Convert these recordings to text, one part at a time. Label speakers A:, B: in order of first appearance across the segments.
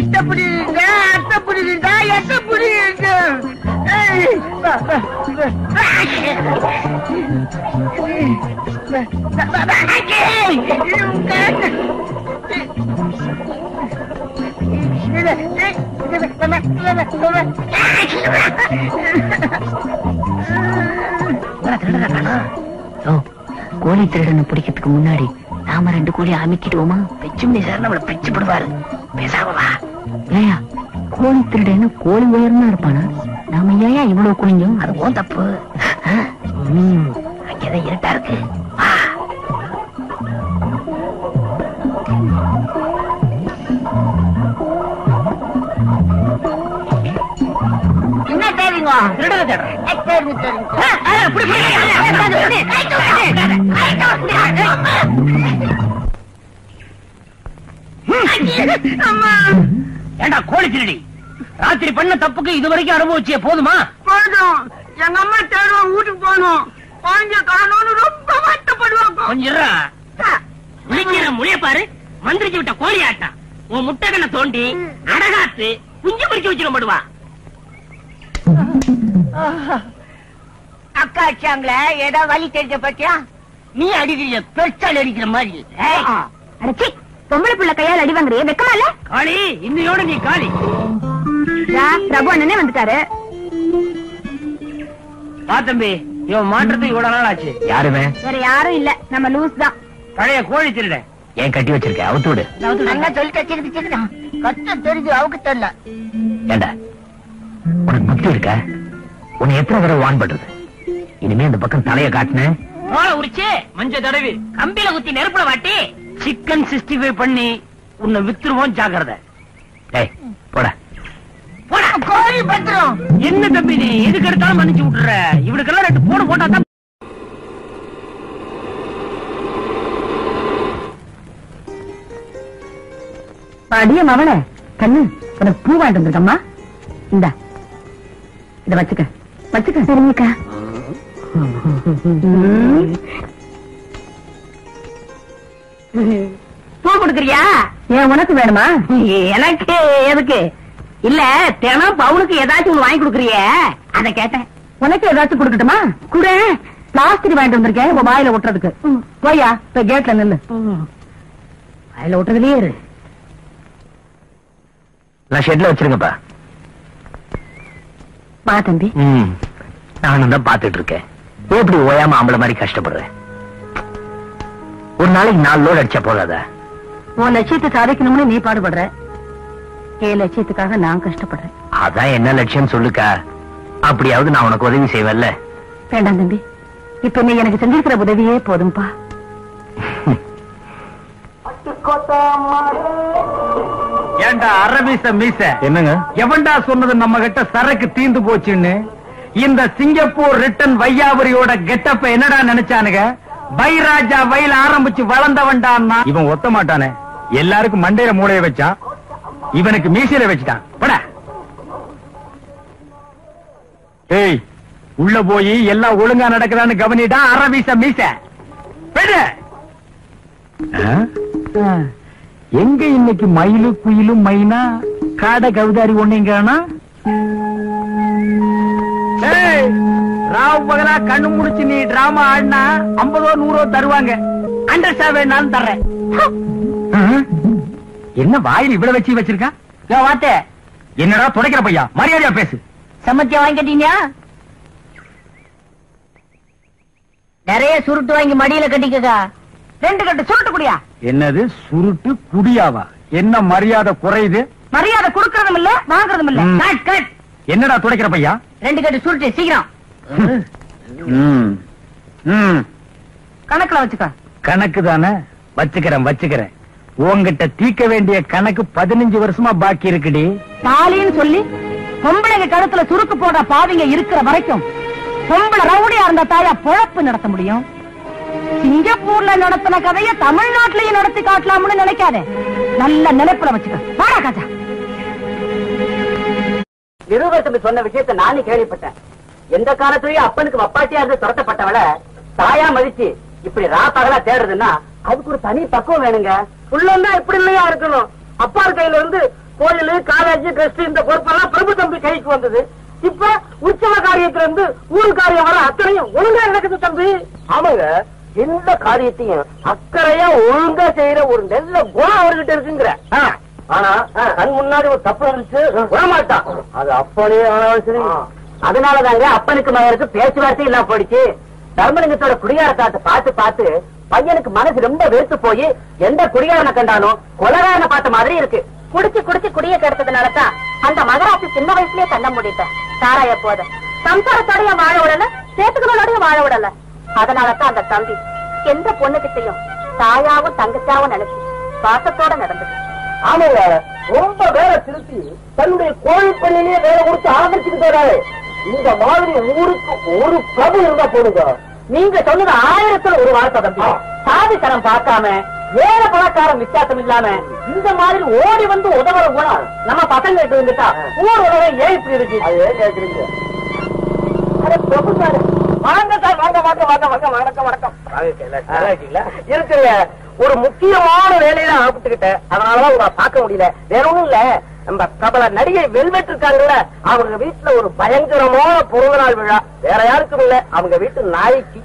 A: இட்ட புரியுங்க, அத்தை புரியுங்க, எட்ட புரியுங்க.
B: கோழி திருடனை பிடிக்கிறதுக்கு முன்னாடி நாம 2 கோழி அமைக்கிடுவோமா? பெச்சுமணி சார் நம்மள பிச்சு போடுவாரு. பேசாமவா? ஏயா கோழி திருடன்னு கோழி உயர்னா இருப்பானா? நாம ஏயா இவ்வளவு குனிஞ்சோம்? அது ஓன் தப்பு. அங்கேதான் இருட்டா இருக்கு.
A: என்ன தேவைங்க? திருடனை தேடுறேன்.
C: ஏண்டா கோழி திருடி, ராத்திரி பண்ண தப்புக்கு இதுவரைக்கும் அனுபவிச்சே போதுமா?
A: போதும். எங்க அம்மா தேடுவோம், வீட்டுக்கு போகணும். குழந்தைய காணோம்னு ரொம்ப வருத்தப்படுவாங்க.
C: கொஞ்சம் முடிய பாரு. மந்திரிச்சு விட்ட கோழி ஆட்டம். உன் முட்டைகனை தோண்டி அடகாத்து குஞ்சு பறிக்க வச்சிருக்கா.
A: அக்கா அடிச்சாங்களே, ஏதோ வலி தெரிஞ்ச பத்தியா?
C: நீ அடிக்கிற பெருசால் அடிக்கிற மாதிரி.
B: அடச்சி, பொம்பளை புள்ள கையால் அடி வாங்குறிய வெக்கமா இல்ல?
C: காளி, இன்னையோட நீ காளி.
B: பிரபு அண்ணனே வந்துட்டாரு.
C: வா தம்பி, இவன் மாற்றத்துக்கு இவ்வளவு நாள் ஆச்சு.
D: யாருமே
B: வேற யாரும் இல்ல, நம்ம லூஸ் தான்.
C: பழைய கோழி திருட.
D: ஏன் கட்டி வச்சிருக்க? அவுத்து விடு.
A: அண்ணா சொல்லிட்டு கஷ்டம் தெரிஞ்சு அவுக்கு தெரியல.
D: ஏண்டா உனக்கு புத்தி இருக்க? உன்னை எத்தனை தடவை வான் பண்றது? இனிமே இந்த பக்கம் தலைய காட்டின
C: தோலை உரிச்சு மஞ்சள் தடவி கம்பியில குத்தி நெருப்புல வாட்டி சிக்கன் 65 பண்ணி உன்னை வித்துருவோம். ஜாக்கிரதை.
D: போட
A: கோழி பத்திரம்.
C: என்ன தம்பி நீ எதுக்கு எடுத்தாலும் மன்னிச்சு விட்டுற? இவனுக்கெல்லாம் 2 போடு போட்டா தான்.
B: அடிய மவள கண்ணு, உனக்கு பூ வாங்கிட்டு வந்திருக்கம்மா. இந்தா இத வச்சுக்க. வச்சுக்க. சரிங்கக்கா.
C: பூ கொடுக்குறியா?
B: ஏன் உனக்கு வேணுமா?
C: எனக்கு எதுக்கு இல்ல, தினம் பவுனுக்கு ஏதாச்சும் ஒண்ணு வாங்கி கொடுக்குறிய, அத கேட்டேன்.
B: உனக்கு ஏதாச்சும் கொடுக்கட்டுமா? கூட பிளாஸ்டிக் வாங்கிட்டு வந்திருக்கேன் உன் வாயில ஒட்டுறதுக்கு. போயா இப்ப கேட்ல நில்லு. வாயில ஒட்டுறதுலயே இரு.
D: நான் ஷெட்ல வச்சிருங்கப்பா.
B: வா தம்பி.
D: நானும் தான் பாத்துட்டு இருக்கேன். எப்படி ஓயாம ஆம்பளை மாதிரி கஷ்டப்படுறேன். ஒரு நாளைக்கு 4 லோடு அடிச்சா போதாதா?
B: உன் லட்சியத்தை சாதிக்கணும்னு நீ பாடுபடுற, என் லட்சியத்துக்காக நான் கஷ்டப்படுறேன்.
D: அதான் என்ன லட்சியம் சொல்லுக்கா. அப்படியாவது நான் உனக்கு உதவி செய்வேன்ல.
B: வேண்டாம் தம்பி, இப்ப நீ எனக்கு செஞ்சிருக்கிற உதவியே போதும்பா.
C: ஏண்டா அரபீச மீச,
D: என்னங்க
C: எவன்டா சொன்னது நம்ம கிட்ட சரக்கு தீந்து போச்சுன்னு? இந்த சிங்கப்பூர் ரிட்டன் வையாபுரியோட கெட்டப்ப என்னடா நினைச்சானுங்க? பைராஜா வயல ஆரம்பிச்சு வளர்ந்தவன்டான்னா
D: இவன் ஒத்த மாட்டானே. எல்லாருக்கும் மண்டையில மூளைய வச்சா, இவனுக்கு மீசையில வச்சுட்டான். படா. ஏய், உள்ள போய் எல்லாம் ஒழுங்கா நடக்குதான்னு கவனிடா அரபீச மீச. எங்க இன்னைக்கு மயிலு குயிலும் மைனா காடை கவுதாரி ஒண்ணுங்கானா?
C: ராவ் பகலா கண்ணு முடிச்சு நீ டிராமா ஆடினா 50 100 தருவாங்க. அண்டர் வேணாலும் தர்றேன்.
D: என்ன வாயில் இவ்வளவு வச்சு வச்சிருக்கா?
C: வாத்தே
D: என்னடா துடைக்கிற பையா, மரியாதையா பேசு.
A: சமத்தியா வாங்கிட்டீங்க? நிறைய சுருட்டு வாங்கி மடியில கட்டிக்கா. 2 கட்டு சுருட்டு குடியா.
D: என்னது சுருட்டு குடியாவா? என்ன மரியாதை குறையுது?
A: மரியாதை கொடுக்கறதும் இல்ல, வாங்குறதும் இல்ல. Cut cut.
D: என்னடா துடைக்கிற பையா?
A: 2 கட்டு சுருட்டு சீக்கிரம். கணக்குல வச்சுக்க.
D: கணக்கு தானே வச்சுக்கிறேன். உங்ககிட்ட தீர்க்க வேண்டிய கணக்கு 15 வருஷமா பாக்கி இருக்குடி.
B: தாலின்னு சொல்லி பொம்பளைங்க கழுத்துல சுருக்கு போடுற பாவிங்க இருக்கிற வரைக்கும் பொம்பளை ரவுடியா இருந்த தாயா பொழப்பு நடத்த முடியும். சிங்கப்பூர்ல நடத்தின கதைய தமிழ்நாட்டிலையும் நடத்தி காட்டலாம்னு நினைக்காதே. நல்ல நினைப்புல வச்சுக்க. வாடா காஜா.
C: நிருபர் சொன்ன விஷயத்தை நானே கேள்விப்பட்டேன். எந்த காலத்திலயும் அப்பனுக்கு வப்பாட்டியா இருந்து துரத்தப்பட்டவள தாயா மதிச்சு இப்படி ராப்பகலா தேடுறதுன்னா அதுக்கு ஒரு தனி பக்குவம் வேணுங்க. உள்ளம் தான் இப்படி இல்லையா இருக்கணும். அப்பா கையில இருந்து
A: கோயில், காலேஜ், ட்ரஸ்ட் இந்த பொறுப்பெல்லாம் பிரபு தம்பி கைக்கு வந்தது. இப்ப உற்சவ காரியத்துல இருந்து ஊரு காரியம் வர அத்தனையும் ஒழுங்கா நடக்குது தம்பி. ஆமாங்க, எந்த காரியத்தையும் அக்கறையா ஒழுங்கா செய்யற ஒரு நல்ல குணம் அவர்கிட்ட இருக்குங்கிற. ஆனா கண் முன்னாடி ஒரு தப்பு இருந்துச்சு விடமாட்டான். அது அப்பனே ஆனாலும் சரி. அதனாலதாங்க அப்பனுக்கு மகனுக்கு பேச்சுவார்த்தை இல்லாம போயிடுச்சு. தர்மலிங்கத்தோட குடியாரத்தாட்ட பார்த்து பார்த்து பையனுக்கு மனசு ரொம்ப வெறுத்து போய் எந்த குடியாரனை கண்டானோ கொலகாரனை பார்த்த மாதிரி இருக்கு.
B: குடிச்சு குடிச்சு குடிய கெடுத்ததுனாலதான் அந்த மகராசி சின்ன வயசுலயே கண்ண மூடிட்டேன். சாராய போத சம்சாரத்தோடைய வாழ விடல, சேத்துக்களோடய வாழ விடல. அதனாலதான் அந்த தம்பி எந்த பொண்ணுகிட்டையும் தாயாவும் தங்கச்சாவும் நினைச்சு பாசத்தோட நடந்தது.
A: ஆமாங்க, ரொம்ப வேலை திருத்தி தன்னுடைய கோயில் பள்ளியிலேயே வேலை கொடுத்து ஆரம்பிச்சுட்டு போறாரு. இந்த மாதிரி ஊருக்கு ஒரு பிரபு இருந்தா போடுங்க. நீங்க சொன்னது 1000த்துல ஒரு வார்த்தை தம்பி. சாதித்தனம் பார்க்காம ஏழ பணக்காரன் வித்தியாசம் இல்லாம இந்த மாதிரி ஓடி வந்து உதவுற குணம் நம்ம பசங்க கிட்ட இருந்துட்டா ஊர் உதவி ஏன் இப்படி இருக்கு? அது ஏன் கேக்குறீங்க? பிரபு சார் வாங்க சார், வாங்க வாங்க வாங்க வாங்க. வணக்கம் வணக்கம். இருக்குங்க, ஒரு முக்கியமான வேலையில ஆப்பிட்டுக்கிட்டேன். அதனாலதான் உங்களை பார்க்க முடியல. வேற ஒண்ணும் இல்ல, நம்ம பிரபல நடிகை வெல்வெட் இருக்காங்கல்ல, அவங்க வீட்டுல ஒரு பயங்கரமான பிறந்த நாள் விழா. வேற யாருக்கும் இல்ல, அவங்க வீட்டு நாய்க்கு.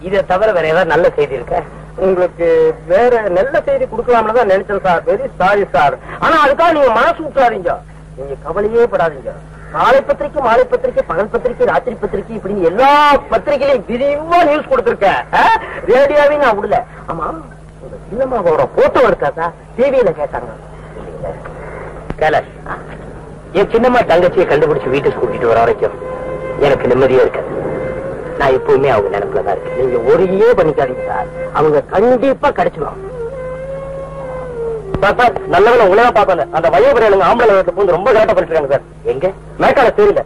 A: இதை தவிர வேற ஏதாவது நல்ல செய்தி இருக்க? உங்களுக்கு வேற நல்ல செய்தி கொடுக்கலாம்னு தான் நினைச்சேன் சார். Very sorry sir. ஆனா அதுக்காக நீங்க மனசு விட்டுறாதீங்க. நீங்க கவலையே படாதீங்க. காலை பத்திரிக்கை, மாலை பத்திரிக்கை, பகல் பத்திரிக்கை, ராத்திரி பத்திரிக்கை, இப்படின்னு எல்லா பத்திரிகையிலையும் விரிவா நியூஸ் கொடுத்திருக்கேன். ரேடியோவையும் நான் விடல. ஆமா, சின்னம்மாவோட போட்டோ இருக்கா சார்? டிவியில கேட்டாங்க. கைலாஷ், என் சின்னம்மா தங்கச்சியை கண்டுபிடிச்சு வீட்டுக்கு கூட்டிட்டு வர வரைக்கும் எனக்கு நிம்மதியா இருக்காது. நான் எப்பவுமே அவங்க நினைப்புலதான் இருக்கேன். நீங்க ஒரே பண்ணிக்காதீங்க சார், அவங்க கண்டிப்பா கிடைச்சிடும். சார், நல்லவன உலக பார்க்கல. அந்த வயோபுரியாளுங்க ஆம்பளை பூந்து ரொம்ப கரெக்டா பண்ணிருக்காங்க சார். எங்க மேற்கால தெரியல.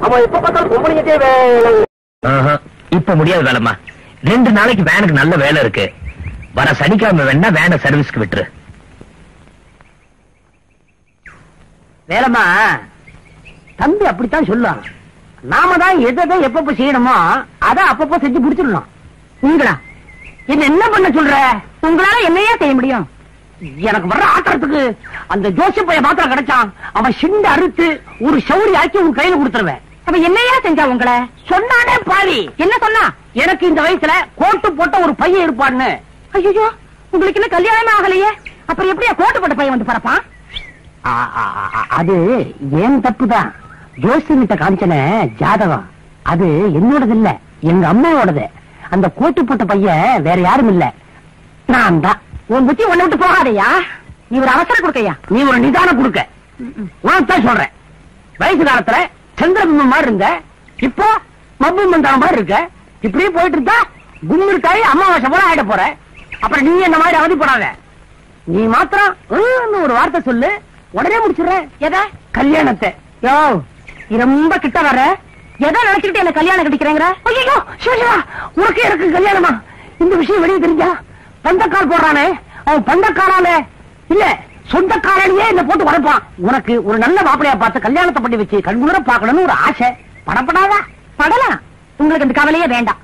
A: அவன் எப்ப பார்த்தாலும் பொம்பளைங்கிட்டே
D: இப்ப முடியாது வேலைமா. 2 நாளைக்கு வேனுக்கு நல்ல வேலை இருக்கு. வர சனிக்கிழமை வேணா வேனை சர்வீஸ்க்கு விட்டுரு.
B: வேலைமா தம்பி அப்படித்தான் சொல்லுவாங்க. நாம தான் எதை எப்பப்ப செய்யணுமோ அதை அப்பப்போ செஞ்சு முடிச்சிடணும். உங்களா என்ன பண்ண சொல்ற? உங்களால என்னையே செய்ய முடியும்? எனக்கு வர்ற ஆத்திரத்துக்கு அந்த ஜோசி பையன் மாத்திரம் கிடைச்சான், அவன் சிண்ட அறுத்து ஒரு சௌரி ஆக்கி உங்க கையில கொடுத்துருவேன். அவன் என்னையா செஞ்சா உங்களை? சொன்னானே பாவி. என்ன சொன்னா? எனக்கு இந்த வயசுல கோட்டு போட்ட ஒரு பையன் இருப்பான்னு. ஐயோ, உங்களுக்கு என்ன கல்யாணம் ஆகலையே, அப்புறம் எப்படியா கோட்டு போட்ட பையன் வந்து பரப்பான்? அது ஏன் தப்புதான். ஜோசியங்கிட்ட காமிச்சன ஜாதகம் அது என்னோடது இல்ல, எங்க அம்மாவோடது. அந்த கோட்டு போட்ட பையன் வேற யாரும் இல்ல, நான் தான். உன் புத்தி ஒண்ணு விட்டு போகாதையா. நீ ஒரு அவசரம் கொடுக்கையா, நீ ஒரு நிதானம் கொடுக்க. நான் சொல்றேன், வயசு காலத்துல சந்திரபிம்பம் மாதிரி இருந்த, இப்போ மப்பு மந்தான மாதிரி இருக்க. இப்படியே போயிட்டு இருந்தா கும்மிருக்காய் அமாவாசை போல ஆயிட போற. அப்புறம் நீ என்ன மாதிரி அவதிப்படாத. நீ மாத்திரம் ஒரு வார்த்தை சொல்லு, உடனே முடிச்சிடுறேன். எதை? கல்யாணத்தை. யோ, ரொம்ப கிட்ட வர எதை நினைச்சுக்கிட்டு என்ன கல்யாணம் கட்டிக்கிறேங்கிற? ஐயோ சிவா, உனக்கு எனக்கு கல்யாணமா? இந்த விஷயம் வெளியே தெரிஞ்சா பந்தக்கால் போடுறானே, அவன் பந்தக்காரால இல்ல சொந்தக்காரனையே என்ன போட்டு வளர்ப்பான். உனக்கு ஒரு நல்ல மாப்பிளையா பார்த்து கல்யாணத்தை பண்ணி வச்சு கண்குளிர பாக்கணும்னு ஒரு ஆசை. படப்படாதா? படலாம். உங்களுக்கு இந்த கவலையே வேண்டாம்.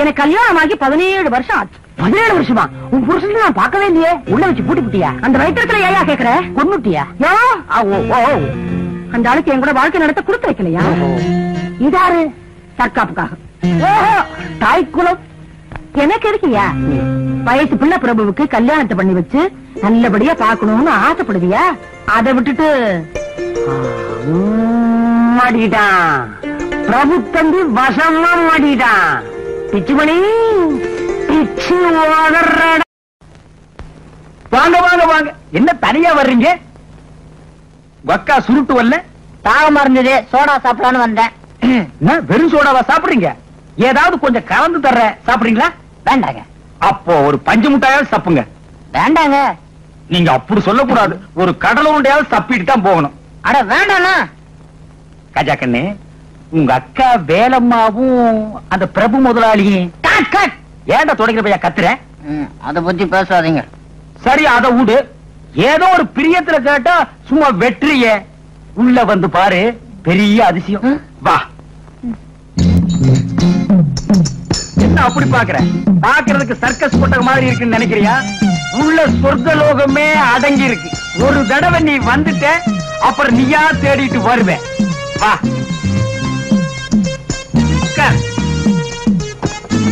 B: எனக்கு கல்யாணம் ஆகி 17 வருஷம் ஆச்சு. 17 வருஷமா? உன் புருஷன் நான் பார்க்கவே இல்லையே. உள்ள வச்சு பூட்டி புட்டியா? அந்த வயிற்றுல ஏயா கேக்குற? கொன்னுட்டியா? அந்த ஆளுக்கு என் கூட வாழ்க்கை நடத்த கொடுத்து வைக்கலையா? இதாரு தற்காப்புக்காக. தாய்க்குளம் எனக்கு இருக்கியா? வயசு பிள்ளை பிரபுவுக்கு கல்யாணத்தை பண்ணி வச்சு நல்லபடியா பாக்கணும்னு ஆசைப்படுவியா? அதை விட்டுட்டு மாட்டிக்கிட்டான் பிரபு தம்பி, வசமா மாட்டிக்கிட்டான். பிச்சுமணி பிச்சு
C: வாங்க வாங்க வாங்க. என்ன தனியா வர்றீங்க? வக்கா சுருட்டு வரல?
B: தாகமா இருந்தது, சோடா சாப்பிடலான்னு வந்தேன்.
C: வெறும் சோடாவா சாப்பிடுறீங்க? ஏதாவது கொஞ்சம் கலந்து தர்ற சாப்பிடுறீங்களா?
B: வேண்டாங்க.
C: அப்போ ஒரு பஞ்சு முட்டாயாவது சப்புங்க.
B: வேண்டாங்க.
C: நீங்க அப்படி சொல்லக்கூடாது. ஒரு கடலை உண்டையாவது சப்பிட்டு தான் போகணும்.
B: அட வேண்டாண்ணா.
C: கஜா கண்ணு, உங்க அக்கா வேலம்மாவும் அந்த பிரபு முதலாளியும் ஏன்டா தொடங்கிற பையா கத்துற?
B: அத பத்தி பேசாதீங்க.
C: சரி, அத விடு. ஏதோ ஒரு பிரியத்துல கேட்டா சும்மா வெற்றிய உள்ள வந்து பாரு. பெரிய அதிசயம். வா. அப்படி பாக்குறேன்? பாக்குறதுக்கு சர்க்கஸ் கொட்டக மாதிரி இருக்குன்னு நினைக்கிறியா? உள்ள சொர்க்கலோகமே அடங்கி இருக்கு. ஒரு தடவை நீ வந்துட்ட, அப்புறம் நீயா தேடிட்டு வருவேன். வா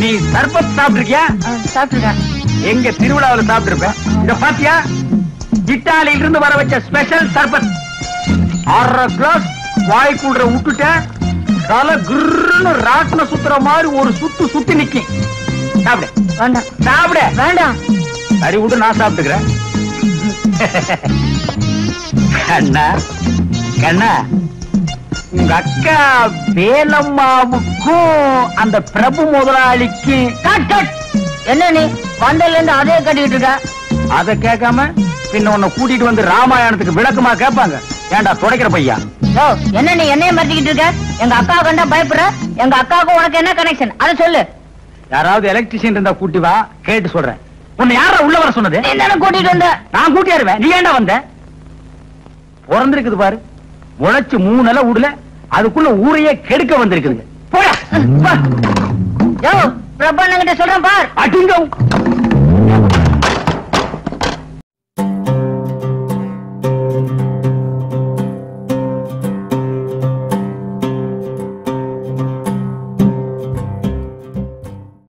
C: நீ சர்பத் சாப்பிட்டிருக்கியா?
B: சாப்பிட்டுருக்கேன்.
C: எங்க திருவிழாவில் சாப்பிட்டு இருப்பேன். இத பாத்தியா? இட்டாலியில இருந்து வர வச்ச ஸ்பெஷல் சர்பத். 1/2 கிளாஸ் வாய்க்குள்ள விட்டுட்ட, தலை கிருன்னு ராட்ன சுத்துற மாதிரி ஒரு சுத்து சுத்தி நிக்கி. சாப்பிடு.
B: வேண்டாம்.
C: சாப்பிடு.
B: வேண்டாம்.
C: சரி விட்டு, நான் சாப்பிட்டுக்கிறேன். கண்ணா கண்ணா, உங்க அக்கா வேலம்மாவுக்கும் அந்த பிரபு முதலாளிக்கு
B: என்ன நீ வந்ததுல இருந்து அதே கட்டிட்டு இருக்க?
C: அத கேட்காம பின்ன உன்னை கூட்டிட்டு வந்து ராமாயணத்துக்கு விளக்கமா கேட்பாங்க. ஏண்டா துடைக்கிற பையா?
B: என்ன நீ என்னைய மறைச்சிக்கிட்டு இருக்க? எங்க அக்கா கண்டா பயப்படுற? எங்க அக்காவுக்கு உனக்கு என்ன கனெக்ஷன் அதை சொல்லு.
C: யாராவது எலக்ட்ரிஷியன் இருந்தா கூட்டி வா, கேட்டு சொல்றேன். உன்னை யாரா உள்ள வர சொன்னது?
B: நீ தானே கூட்டிட்டு வந்த.
C: நான் கூட்டியாருவேன். நீ ஏண்டா வந்த? பிறந்திருக்குது பாரு, உழைச்சு 3 நாளா விடல, அதுக்குள்ள ஊரையே கெடுக்க வந்திருக்குது. போயா
B: பிரபு கிட்ட சொல்றேன் பார்.
C: அடிங்க.